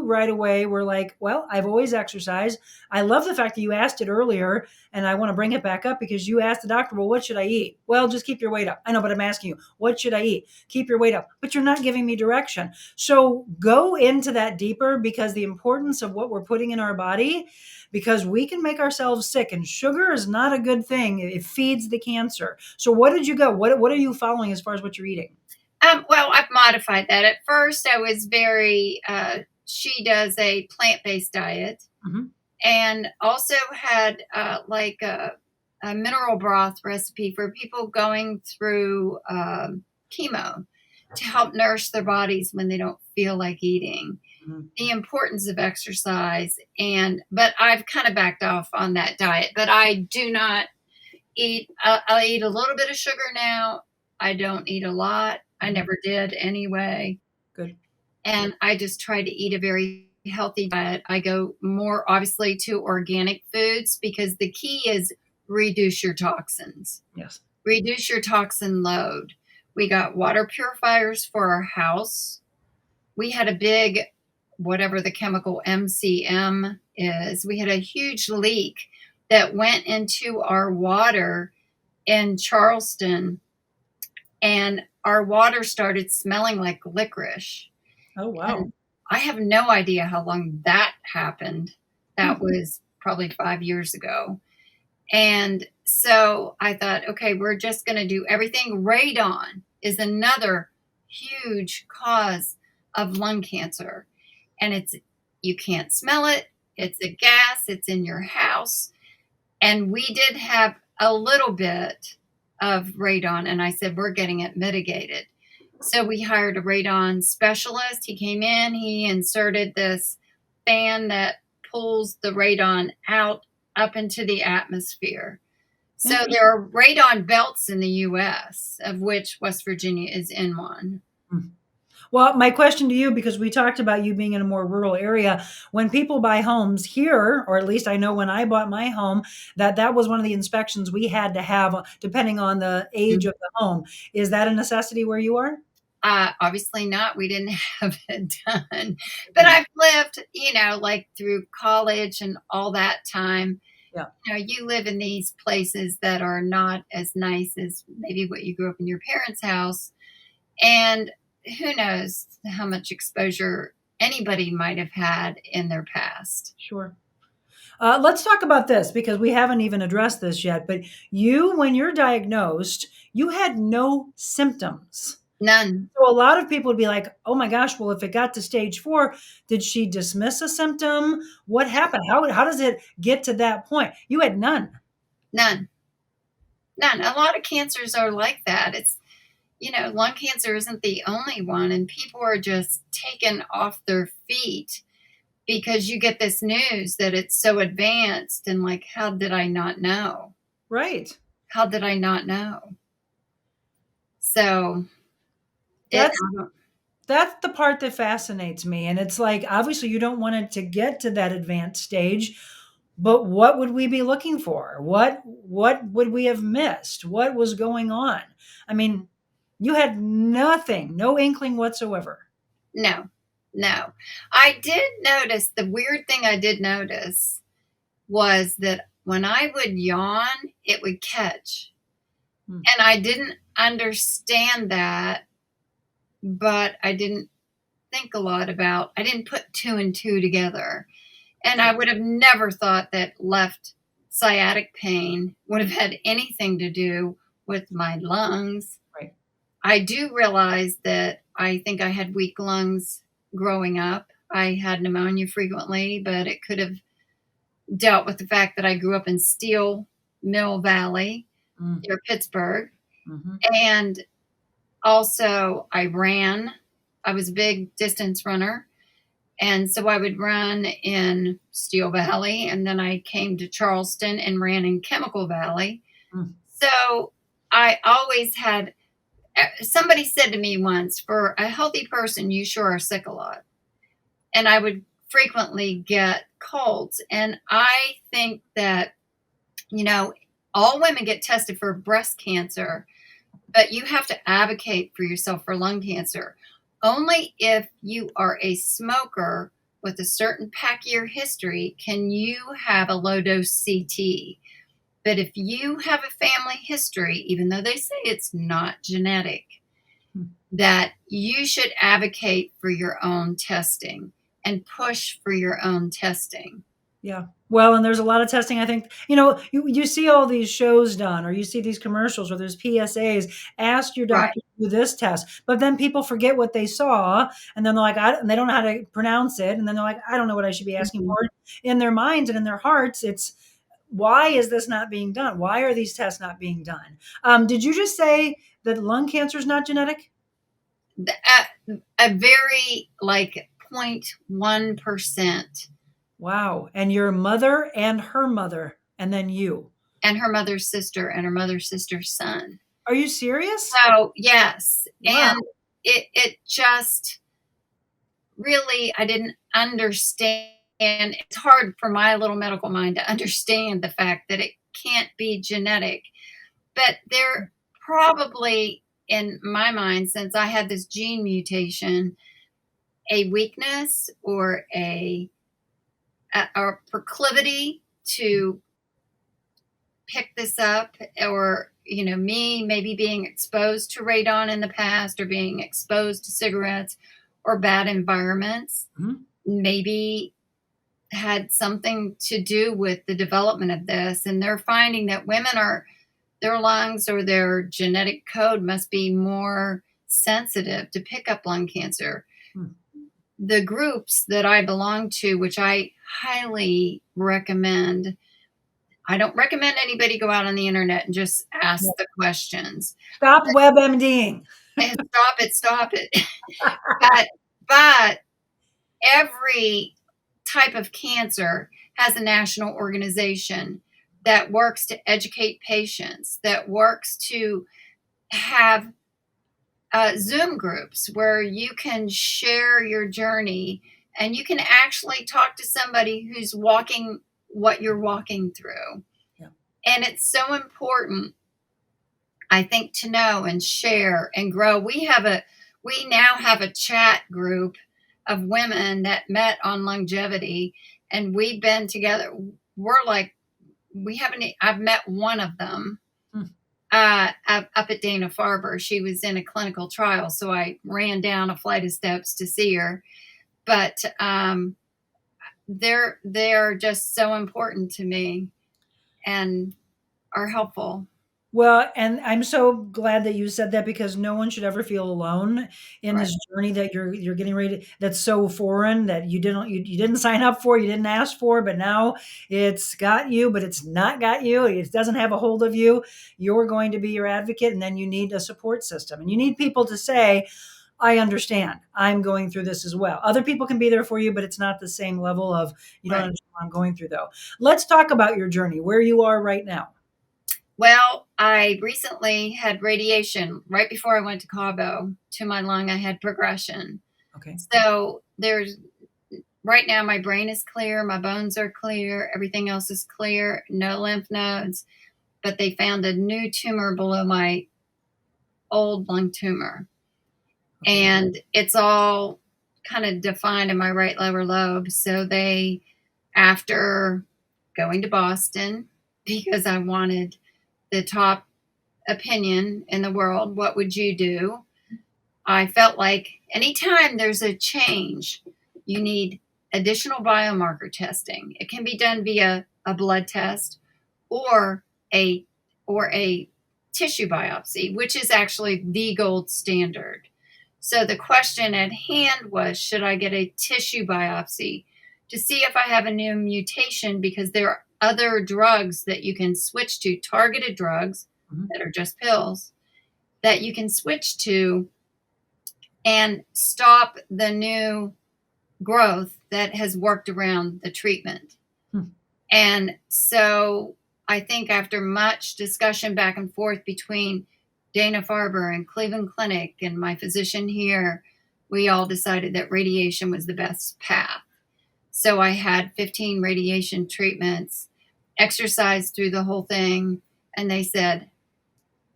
right away were like, well, I've always exercised. I love the fact that you asked it earlier, and I want to bring it back up because you asked the doctor, well, what should I eat? Well, just keep your weight up. I know, but I'm asking you, what should I eat? Keep your weight up. But you're not giving me direction. So go into that deeper, because the importance of what we're putting in our body, because we can make ourselves sick, and sugar is not a good thing. It feeds the cancer. So what did you go? What are you following as far as what you're eating?
Well, I've modified that. At first, I was very, she does a plant-based diet, mm-hmm. and also had like a mineral broth recipe for people going through chemo to help nourish their bodies when they don't feel like eating. Mm-hmm. The importance of exercise, but I've kind of backed off on that diet. But I do not eat. I eat a little bit of sugar now. I don't eat a lot. I never did anyway.
Good.
And I just try to eat a very healthy diet. I go more obviously to organic foods, because the key is reduce your toxins.
Yes.
Reduce your toxin load. We got water purifiers for our house. We had a big, whatever the chemical MCM is, we had a huge leak that went into our water in Charleston, and our water started smelling like licorice.
Oh, wow.
And I have no idea how long that happened. That was probably 5 years ago. And so I thought, okay, we're just going to do everything. Radon is another huge cause of lung cancer. And you can't smell it. It's a gas. It's in your house. And we did have a little bit of radon. And I said, we're getting it mitigated. So we hired a radon specialist. He came in, he inserted this fan that pulls the radon out up into the atmosphere. So there are radon belts in the U.S., of which West Virginia is in one.
Well, my question to you, because we talked about you being in a more rural area, when people buy homes here, or at least I know when I bought my home, that was one of the inspections we had to have, depending on the age of the home. Is that a necessity where you are?
Obviously not. We didn't have it done. But I've lived, like through college and all that time.
Yeah.
You live in these places that are not as nice as maybe what you grew up in your parents' house. And who knows how much exposure anybody might have had in their past.
Sure. Let's talk about this because we haven't even addressed this yet. But you, when you're diagnosed, you had no symptoms.
None.
So a lot of people would be like, oh my gosh, well, if it got to stage 4, did she dismiss a symptom? What happened? How does it get to that point? You had none.
None. A lot of cancers are like that. It's, lung cancer isn't the only one, and people are just taken off their feet because you get this news that it's so advanced, and like, how did I not know?
Right.
How did I not know? So
that's the part that fascinates me. And it's like, obviously you don't want it to get to that advanced stage, but what would we be looking for? What would we have missed? What was going on? I mean, you had nothing, no inkling whatsoever.
No. I did notice, the weird thing I did notice was that when I would yawn, it would catch. And I didn't understand that, but I didn't think a lot about, I didn't put 2 and 2 together. And I would have never thought that left sciatic pain would have had anything to do with my lungs.
Right.
I do realize that I think I had weak lungs growing up. I had pneumonia frequently, but it could have dealt with the fact that I grew up in Steel Mill Valley near Pittsburgh. And also I ran. I was a big distance runner. And so I would run in Steel Valley, and then I came to Charleston and ran in Chemical Valley. So I always had, somebody said to me once, for a healthy person, you sure are sick a lot. And I would frequently get colds. And I think that, all women get tested for breast cancer, but you have to advocate for yourself for lung cancer. Only if you are a smoker with a certain pack year history can you have a low dose CT. But if you have a family history, even though they say it's not genetic, that you should advocate for your own testing and push for your own testing.
Yeah. Well, and there's a lot of testing. I think, you see all these shows done, or you see these commercials where there's PSAs, ask your doctor to do this test, but then people forget what they saw. And then they're like, and they don't know how to pronounce it. And then they're like, I don't know what I should be asking for. In their minds and in their hearts, it's, why is this not being done? Why are these tests not being done? Did you just say that lung cancer is not genetic?
A very 0.1%.
Wow. And your mother and her mother, and then you.
And her mother's sister and her mother's sister's son.
Are you serious?
So, yes.
Wow.
And it just really, I didn't understand. It's hard for my little medical mind to understand the fact that it can't be genetic. But there probably, in my mind, since I had this gene mutation, a weakness or a proclivity to pick this up, or me maybe being exposed to radon in the past, or being exposed to cigarettes or bad environments, maybe had something to do with the development of this. And they're finding that women their lungs or their genetic code must be more sensitive to pick up lung cancer. The groups that I belong to, which I highly recommend, I don't recommend anybody go out on the internet and just ask the questions.
Stop WebMDing.
Stop it. But every type of cancer has a national organization that works to educate patients, that works to have Zoom groups where you can share your journey and you can actually talk to somebody who's walking what you're walking through.
Yeah.
And it's so important, I think, to know and share and grow. We now have a chat group of women that met on longevity, and we've been together. We're like, I've met one of them up at Dana-Farber. She was in a clinical trial, so I ran down a flight of steps to see her. But they're just so important to me and are helpful.
Well, and I'm so glad that you said that because no one should ever feel alone in
Right.
this journey that you're getting ready to, that's so foreign that you didn't sign up for, you didn't ask for, but now it's got you, but it's not got you. It doesn't have a hold of you. You're going to be your advocate, and then you need a support system. And you need people to say, I understand. I'm going through this as well. Other people can be there for you, but it's not the same level of you don't
Right.
understand what I'm going through though. Let's talk about your journey, where you are right now.
Well, I recently had radiation right before I went to Cabo to my lung. I had progression.
Okay.
So right now my brain is clear, my bones are clear, everything else is clear, no lymph nodes, but they found a new tumor below my old lung tumor.
Okay.
And it's all kind of defined in my right lower lobe. So after going to Boston, because I wanted the top opinion in the world, what would you do? I felt like anytime there's a change, you need additional biomarker testing. It can be done via a blood test or a tissue biopsy, which is actually the gold standard. So the question at hand was, should I get a tissue biopsy to see if I have a new mutation? Because there are other drugs that you can switch to, targeted drugs that are just pills, that you can switch to and stop the new growth that has worked around the treatment. And so I think after much discussion back and forth between Dana-Farber and Cleveland Clinic and my physician here, we all decided that radiation was the best path. So I had 15 radiation treatments, exercised through the whole thing, and they said,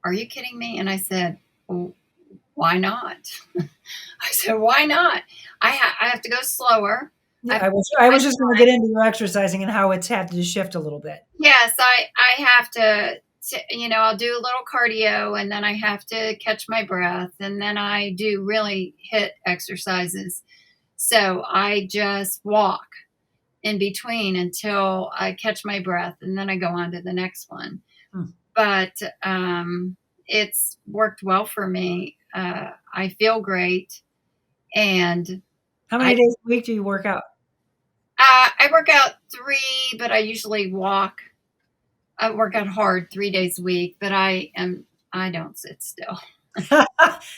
"Are you kidding me?" And I said, "Well, why not?" I said, "Why not? I have to go slower."
Yeah, I was just going to get into your exercising and how it's had to shift a little bit.
Yes, I have to, I'll do a little cardio, and then I have to catch my breath, and then I do really HIIT exercises. So I just walk in between until I catch my breath, and then I go on to the next one. But it's worked well for me. I feel great. And
how many days a week do you work out?
I work out 3, but I usually walk. I work out hard 3 days a week, but I don't sit still.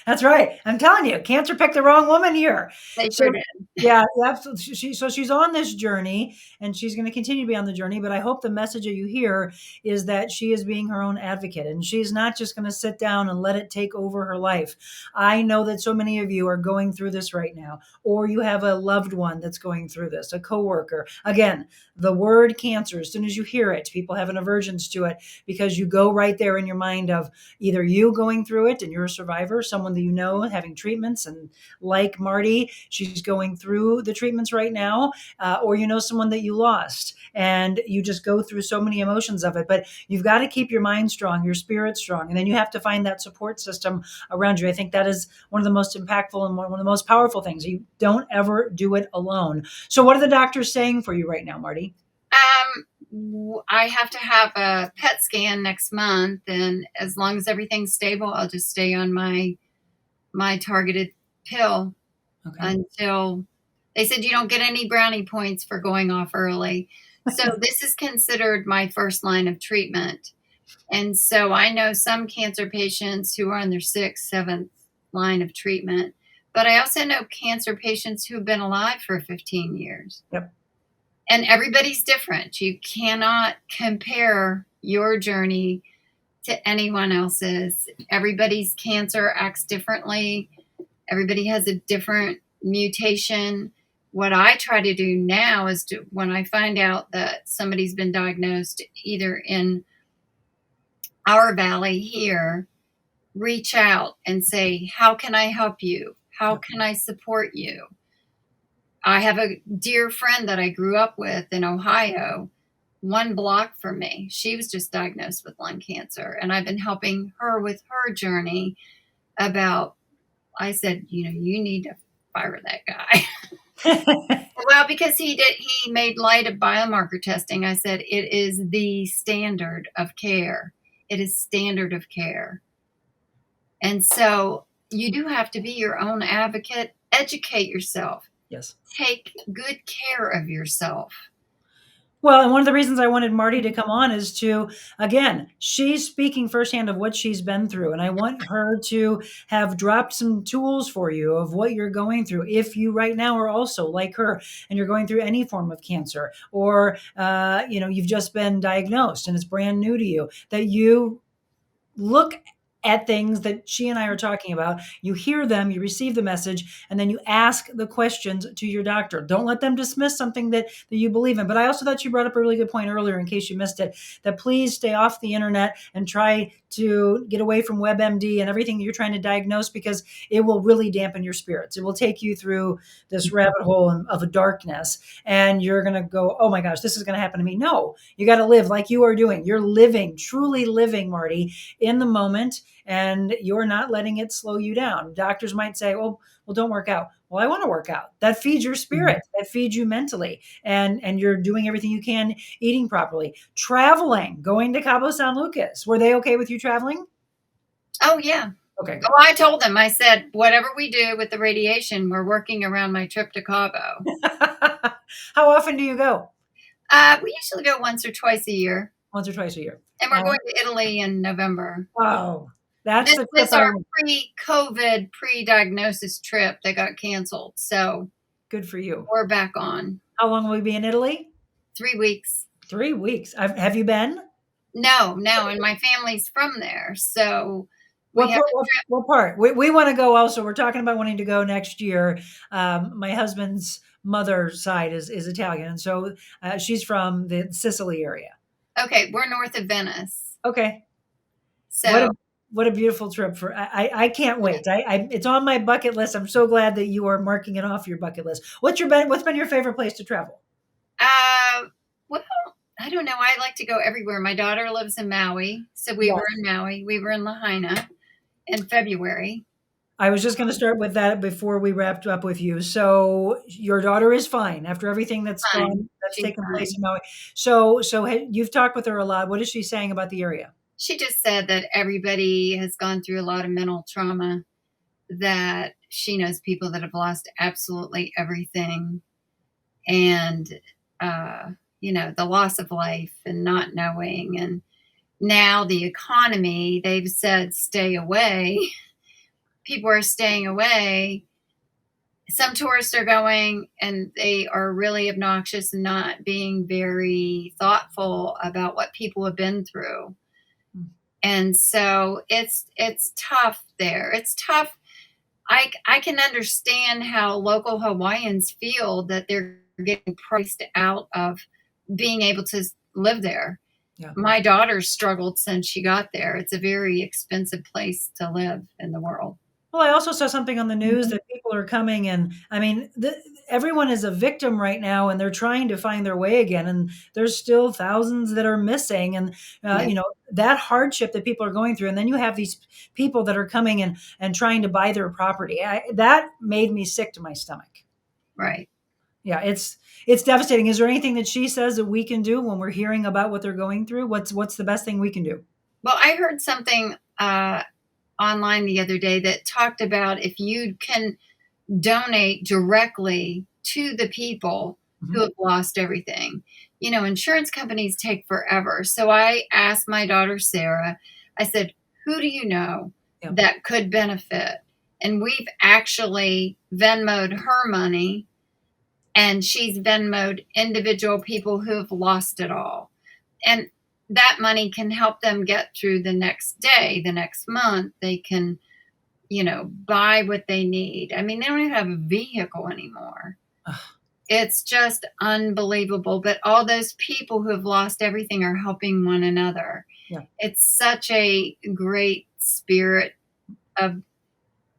That's right. I'm telling you, cancer picked the wrong woman here.
They sure did.
Yeah, absolutely. So she's on this journey, and she's going to continue to be on the journey. But I hope the message that you hear is that she is being her own advocate, and she's not just going to sit down and let it take over her life. I know that so many of you are going through this right now, or you have a loved one that's going through this, a coworker. Again, the word cancer, as soon as you hear it, people have an aversion to it because you go right there in your mind of either you going through it and you're a survivor, someone that you know having treatments, and like Marty, she's going through the treatments right now, or you know someone that you lost, and you just go through so many emotions of it. But you've got to keep your mind strong, your spirit strong, and then you have to find that support system around you. I think that is one of the most impactful and one of the most powerful things. You don't ever do it alone. So what are the doctors saying for you right now, Marty?
I have to have a PET scan next month, and as long as everything's stable, I'll just stay on my targeted pill until they said you don't get any brownie points for going off early. So this is considered my first line of treatment. And so I know some cancer patients who are on their 6th, 7th line of treatment, but I also know cancer patients who've been alive for 15 years.
Yep.
And everybody's different. You cannot compare your journey to anyone else's. Everybody's cancer acts differently. Everybody has a different mutation. What I try to do now is when I find out that somebody's been diagnosed either in our valley here, reach out and say, how can I help you? How can I support you? I have a dear friend that I grew up with in Ohio, 1 block from me. She was just diagnosed with lung cancer, and I've been helping her with her journey about, I said, you need to fire that guy. Well, because he made light of biomarker testing. I said, it is the standard of care. It is standard of care. And so you do have to be your own advocate, educate yourself.
Yes.
Take good care of yourself.
Well, and one of the reasons I wanted Marty to come on is to, again, she's speaking firsthand of what she's been through. And I want her to have dropped some tools for you of what you're going through. If you right now are also like her and you're going through any form of cancer, or, you've just been diagnosed and it's brand new to you, that you look at things that she and I are talking about, you hear them, you receive the message, and then you ask the questions to your doctor. Don't let them dismiss something that you believe in. But I also thought you brought up a really good point earlier, in case you missed it, that please stay off the internet and try to get away from WebMD and everything that you're trying to diagnose, because it will really dampen your spirits. It will take you through this rabbit hole of a darkness, and you're going to go, oh my gosh, this is going to happen to me. No, you got to live like you are doing. You're living, truly living, Marty, in the moment, and you're not letting it slow you down. Doctors might say, well, don't work out. Well, I want to work out. That feeds your spirit. That feeds you mentally. And you're doing everything you can, eating properly, traveling, going to Cabo San Lucas. Were they okay with you traveling?
Oh, yeah.
Okay.
Good. Well, I told them, I said, whatever we do with the radiation, we're working around my trip to Cabo.
How often do you go?
We usually go once or twice a year.
Once or twice a year.
And we're going to Italy in November.
Oh, this
was our pre-COVID, pre-diagnosis trip that got canceled. So
good for you.
We're back on.
How long will we be in Italy?
3 weeks.
3 weeks. Have you been?
No. And my family's from there. So
what part? We want to go also. We're talking about wanting to go next year. My husband's mother's side is Italian. And so she's from the Sicily area.
Okay. We're north of Venice.
Okay.
So
what a beautiful trip I can't wait. It's on my bucket list. I'm so glad that you are marking it off your bucket list. What's been your favorite place to travel?
Well, I don't know. I like to go everywhere. My daughter lives in Maui. So we were in Maui. We were in Lahaina in February.
I was just going to start with that before we wrapped up with you. So your daughter is fine after everything that's taken place in Maui. So you've talked with her a lot. What is she saying about the area?
She just said that everybody has gone through a lot of mental trauma, that she knows people that have lost absolutely everything. And, the loss of life and not knowing. And now the economy, they've said, stay away. People are staying away. Some tourists are going, and they are really obnoxious and not being very thoughtful about what people have been through. And so it's tough there. It's tough. I can understand how local Hawaiians feel that they're getting priced out of being able to live there. Yeah. My daughter struggled since she got there. It's a very expensive place to live in the world.
Well, I also saw something on the news that people are coming, and I mean, everyone is a victim right now, and they're trying to find their way again. And there's still thousands that are missing, and that hardship that people are going through. And then you have these people that are coming and trying to buy their property. That made me sick to my stomach.
Right.
Yeah, it's devastating. Is there anything that she says that we can do when we're hearing about what they're going through? What's the best thing we can do?
Well, I heard something online the other day that talked about if you can donate directly to the people who have lost everything. Insurance companies take forever. So I asked my daughter, Sarah, I said, who do you know that could benefit? And we've actually Venmo'd her money, and she's Venmo'd individual people who have lost it all. And that money can help them get through the next day, the next month. They can, buy what they need. I mean, they don't even have a vehicle anymore. It's just unbelievable. But all those people who have lost everything are helping one another.
Yeah.
It's such a great spirit of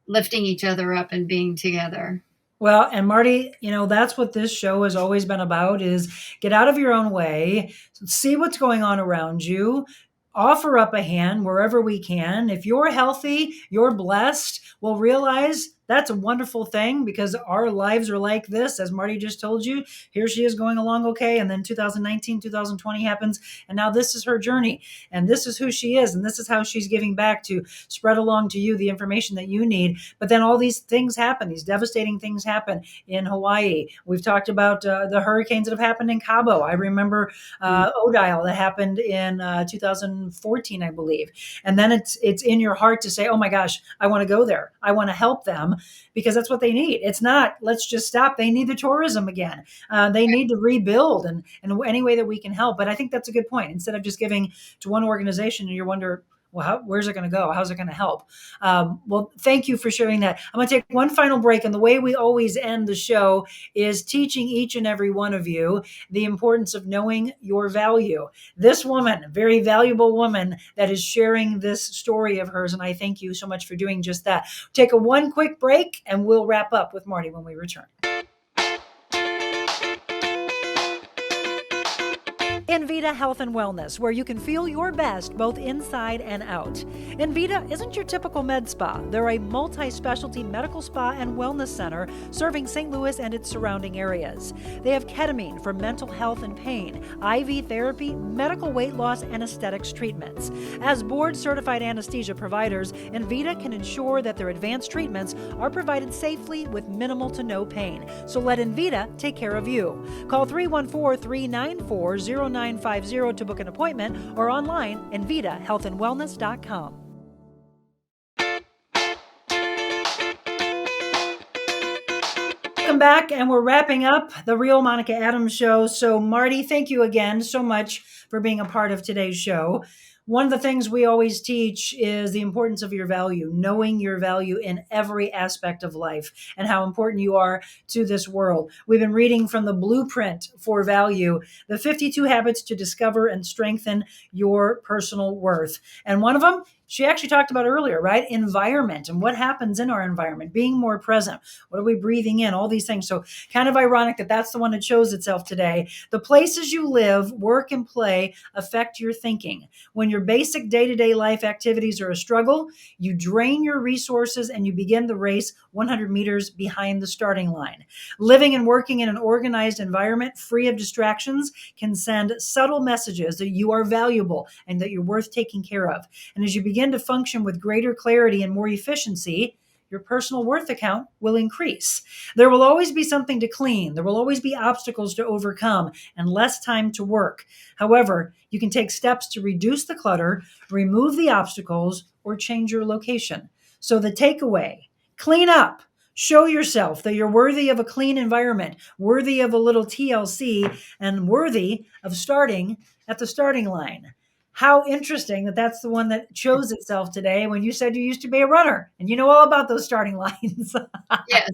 lifting each other up and being together.
Well, and Marty, that's what this show has always been about, is get out of your own way, see what's going on around you, offer up a hand wherever we can. If you're healthy, you're blessed, we'll realize that's a wonderful thing, because our lives are like this, as Marty just told you. Here she is going along okay, and then 2019, 2020 happens, and now this is her journey, and this is who she is, and this is how she's giving back to spread along to you the information that you need. But then all these things happen, these devastating things happen in Hawaii. We've talked about the hurricanes that have happened in Cabo. I remember Odile that happened in 2014, I believe. And then it's in your heart to say, oh my gosh, I want to go there. I want to help them, because that's what they need. It's not, let's just stop. They need the tourism again. They need to rebuild and any way that we can help. But I think that's a good point. Instead of just giving to one organization and you wonder, well, where's it going to go? How's it going to help? Well, thank you for sharing that. I'm going to take one final break. And the way we always end the show is teaching each and every one of you the importance of knowing your value. This woman, a very valuable woman that is sharing this story of hers. And I thank you so much for doing just that. Take one quick break and we'll wrap up with Marty when we return. Envita Health and Wellness, where you can feel your best both inside and out. Envita isn't your typical med spa. They're a multi-specialty medical spa and wellness center serving St. Louis and its surrounding areas. They have ketamine for mental health and pain, IV therapy, medical weight loss, and aesthetics treatments. As board-certified anesthesia providers, Envita can ensure that their advanced treatments are provided safely with minimal to no pain. So let Envita take care of you. Call 314-394-0950 to book an appointment, or online envitahealthandwellness.com. Welcome back, and we're wrapping up the Real Monica Adams Show. So Marty, thank you again so much for being a part of today's show. One of the things we always teach is the importance of your value, knowing your value in every aspect of life and how important you are to this world. We've been reading from the Blueprint for Value, the 52 habits to discover and strengthen your personal worth. And one of them, she actually talked about earlier, right? Environment and what happens in our environment, being more present. What are we breathing in? All these things. So kind of ironic that that's the one that shows itself today. The places you live, work, and play affect your thinking. When your basic day-to-day life activities are a struggle, you drain your resources and you begin the race 100 meters behind the starting line. Living and working in an organized environment free of distractions can send subtle messages that you are valuable and that you're worth taking care of. And as you begin to function with greater clarity and more efficiency, your personal worth account will increase. There will always be something to clean. There will always be obstacles to overcome and less time to work. However, you can take steps to reduce the clutter, remove the obstacles, or change your location. So the takeaway, clean up. Show yourself that you're worthy of a clean environment, worthy of a little TLC, and worthy of starting at the starting line. How interesting that that's the one that chose itself today, when you said you used to be a runner and you know all about those starting lines.
Yes.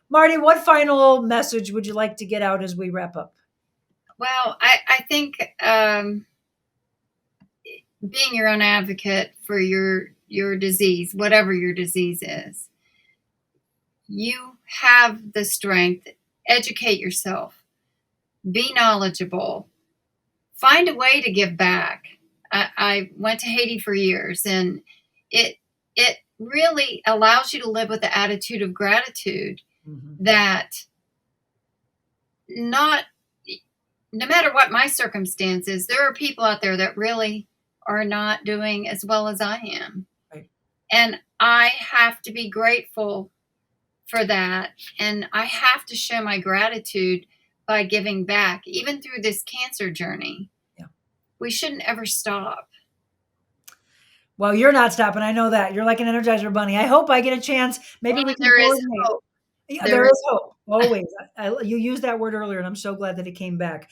Marty, what final message would you like to get out as we wrap up?
Well, I think being your own advocate for your disease, whatever your disease is, you have the strength. Educate yourself. Be knowledgeable. Find a way to give back. I went to Haiti for years, and it really allows you to live with the attitude of gratitude, that no matter what my circumstances, there are people out there that really are not doing as well as I am.
Right.
And I have to be grateful for that. And I have to show my gratitude by giving back, even through this cancer journey.
Yeah.
We shouldn't ever stop.
Well, you're not stopping. I know that. You're like an Energizer bunny. I hope I get a chance. Maybe we can
There is
coordinate.
hope.
Yeah,
There
there
is.
is hope. Always. You used that word earlier, and I'm so glad that it came back.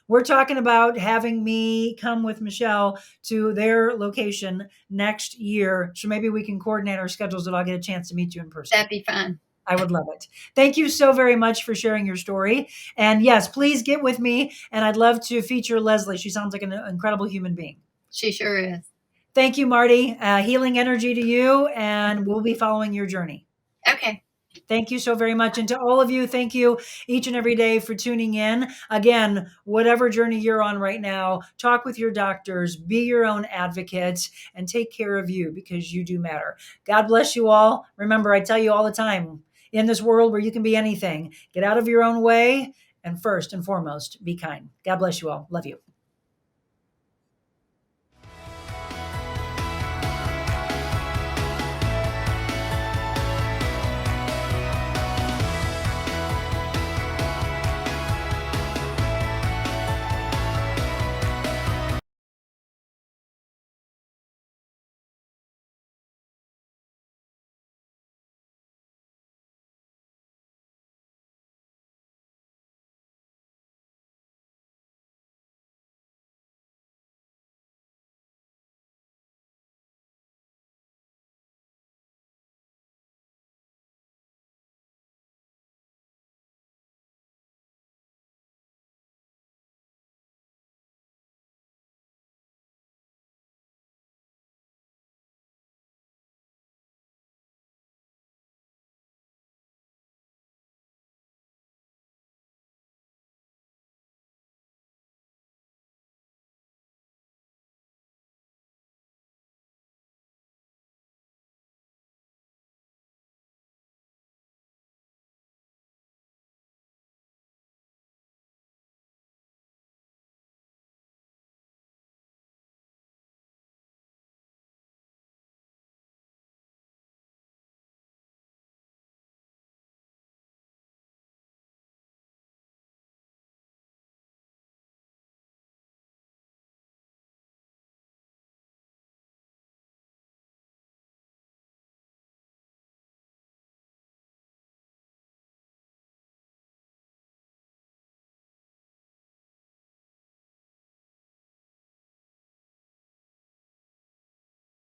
We're talking about having me come with Michelle to their location next year. So maybe we can coordinate our schedules that I'll get a chance to meet you in person.
That'd be fun.
I would love it. Thank you so very much for sharing your story. And yes, please get with me. And I'd love to feature Leslie. She sounds like an incredible human being.
She sure is.
Thank you, Marty. Healing energy to you. And we'll be following your journey.
Okay.
Thank you so very much. And to all of you, thank you each and every day for tuning in. Again, whatever journey you're on right now, talk with your doctors, be your own advocate, and take care of you because you do matter. God bless you all. Remember, I tell you all the time, in this world where you can be anything, get out of your own way. And first and foremost, be kind. God bless you all. Love you.